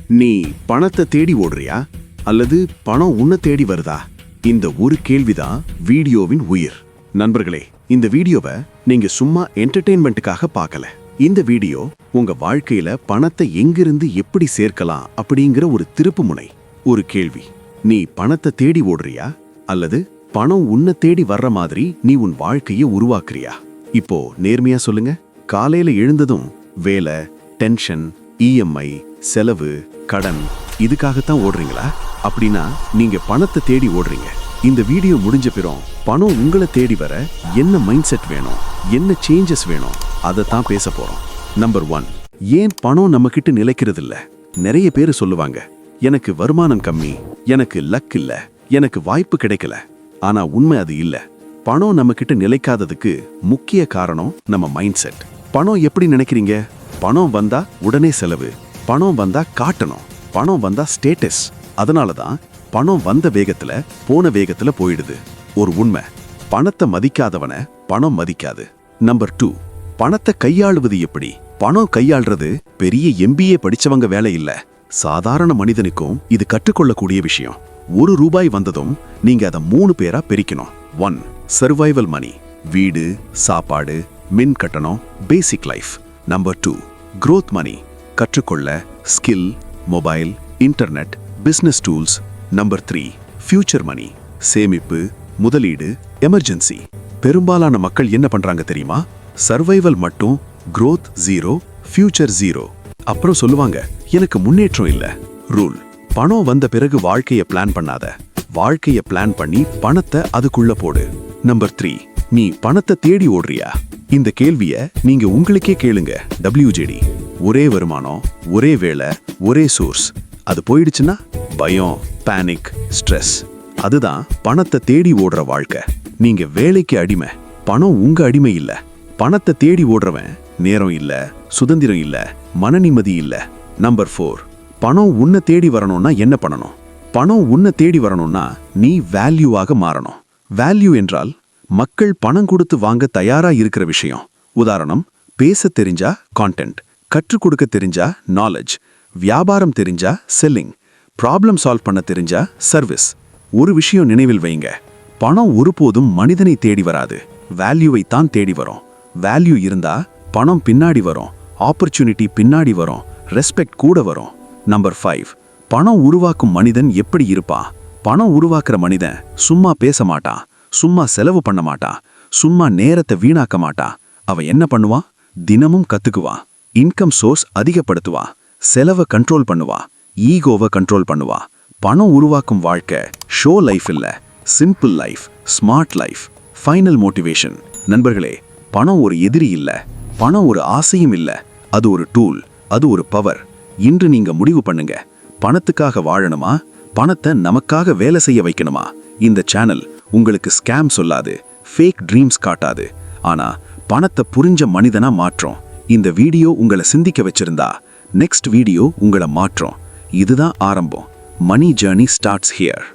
நீ பணத்தை தேடி ஓடுறியா அல்லது பணம் உன்னை தேடி வருதா? இந்த ஒரு கேள்விதான் வீடியோவின் உயிர். நண்பர்களே, இந்த வீடியோவை நீங்க சும்மா என்டர்டெயின்மெண்ட்டுக்காக பார்க்கல. இந்த வீடியோ உங்க வாழ்க்கையில பணத்தை எங்கிருந்து எப்படி சேர்க்கலாம் அப்படிங்கிற ஒரு திருப்பு முனை. ஒரு கேள்வி: நீ பணத்தை தேடி ஓடுறியா அல்லது பணம் உன்னை தேடி வர்ற மாதிரி நீ உன் வாழ்க்கையை உருவாக்குறியா? இப்போ நேர்மையா சொல்லுங்க. காலையில எழுந்ததும் வேலை, டென்ஷன், இஎம்ஐ, செலவு, கடன், இதுக்காகத்தான் ஓடுறீங்களா? அப்படின்னா நீங்க பணத்தை தேடி ஓடுறீங்க. இந்த வீடியோ முடிஞ்ச பிறகு பணம் உங்களை தேடி வர என்ன மைண்ட் செட் வேணும், என்ன சேஞ்சஸ் வேணும், அதை தான் பேச போறோம். நம்பர் 1, ஏன் பணம் நம்ம கிட்ட நிலைக்கிறது இல்ல? நிறைய பேர் சொல்லுவாங்க, எனக்கு வருமானம் கம்மி, எனக்கு லக் இல்ல, எனக்கு வாய்ப்பு கிடைக்கல. ஆனா உண்மை அது இல்ல. பணம் நம்ம கிட்ட நிலைக்காததுக்கு முக்கிய காரணம் நம்ம மைண்ட் செட். பணம் எப்படி நினைக்கிறீங்க? பணம் வந்தா உடனே செலவு, பணம் வந்தா காட்டணும், பணம் வந்தா ஸ்டேட்டஸ். அதனாலதான் பணம் வந்த வேகத்துல போன வேகத்துல போயிடுது. ஒரு உண்மை: பணத்தை மதிக்காதவனை பணம் மதிக்காது. நம்பர் 2, பணத்தை கையாளுவது எப்படி? பணம் கையாள்றது பெரிய MBA படிச்சவங்க வேலை இல்ல. சாதாரண மனிதனுக்கும் இது கற்றுக்கொள்ளக்கூடிய விஷயம். ₹1 வந்ததும் நீங்க அதை 3 பேரா பிரிக்கணும். 1, சர்வைவல் மணி, வீடு, சாப்பாடு, மின் கட்டணம், basic life. Number 2, growth money, கற்றுக்கொள்ள, skill, mobile, internet, business tools. Number 3, future money, சேமிப்பு, முதலீடு, எமர்ஜென்சி. பெரும்பாலான மக்கள் என்ன பண்றாங்க தெரியுமா? சர்வைவல் மட்டும், growth 0, ஃபியூச்சர் 0. அப்புறம் சொல்லுவாங்க, எனக்கு முன்னேற்றம் இல்ல. ரூல்: பணம் வந்த பிறகு வாழ்க்கையை பிளான் பண்ணாத, வாழ்க்கையை பிளான் பண்ணி பணத்தை அதுக்குள்ள போடு. நம்பர் 3, நீ பணத்தை தேடி ஓடுறியா? இந்த கேள்விய நீங்க உங்களுக்கே கேளுங்க. WJD: ஒரே வருமானம், ஒரே வேலை, ஒரே சோர்ஸ். அது போயிடுச்சுன்னா பயம், பேனிக், ஸ்ட்ரெஸ். அதுதான் பணத்தை தேடி ஓடுற வாழ்க்கை. நீங்க வேலைக்கு அடிமை, பணம் உங்க அடிமை இல்ல. பணத்தை தேடி ஓடுறவன் நேரம் இல்ல, சுதந்திரம் இல்ல, மன நிம்மதி இல்ல. நம்பர் 4, பணம் உன்னை தேடி வரணும்னா என்ன பண்ணணும்? பணம் உன்னை தேடி வரணும்னா நீ வேல்யூவாக மாறணும். வேல்யூ என்றால் மக்கள் பணம் கொடுத்து வாங்க தயாரா இருக்கிற விஷயம். உதாரணம்: பேச தெரிஞ்சா கான்டென்ட், கற்றுக் கொடுக்க தெரிஞ்சா நாலேஜ், வியாபாரம் தெரிஞ்சா செல்லிங், ப்ராப்ளம் சால்வ் பண்ண தெரிஞ்சா சர்வீஸ். ஒரு விஷயம் நினைவில் வைங்க: பணம் ஒருபோதும் மனிதனை தேடி வராது, வேல்யூவை தான் தேடி வரும். வேல்யூ இருந்தா பணம் பின்னாடி வரும், ஆப்பர்ச்சுனிட்டி பின்னாடி வரும், ரெஸ்பெக்ட் கூட வரும். நம்பர் 5, பணம் உருவாக்கும் மனிதன் எப்படி இருப்பான்? பணம் உருவாக்குற மனிதன் சும்மா பேச மாட்டான், சும்மா செலவு பண்ண மாட்டான், சும்மா நேரத்தை வீணாக்க மாட்டான். அவன் என்ன பண்ணுவான்? தினமும் கத்துக்குவான், இன்கம் சோர்ஸ் அதிகப்படுத்துவான், செலவை கண்ட்ரோல் பண்ணுவான், ஈகோவை கண்ட்ரோல் பண்ணுவான். பணம் உருவாக்கும் வாழ்க்கை ஷோ லைஃப் இல்ல, simple life, smart life. Final motivation: நண்பர்களே, பணம் ஒரு எதிரி இல்ல, பணம் ஒரு ஆசையும் இல்ல. அது ஒரு டூல், அது ஒரு பவர். இன்று நீங்க முடிவு பண்ணுங்க: பணத்துக்காக வாழணுமா, பணத்தை நமக்காக வேலை செய்ய வைக்கணுமா? இந்த சேனல் உங்களுக்கு ஸ்கேம் சொல்லாது, ஃபேக் ட்ரீம்ஸ் காட்டாது. ஆனா பணத்தை புரிஞ்ச மனிதனா மாற்றும். இந்த வீடியோ உங்களை சிந்திக்க வச்சிருந்தா நெக்ஸ்ட் வீடியோ உங்களை மாற்றும். இதுதான் ஆரம்பம். மணி ஜர்னி ஸ்டார்ட்ஸ் ஹியர்.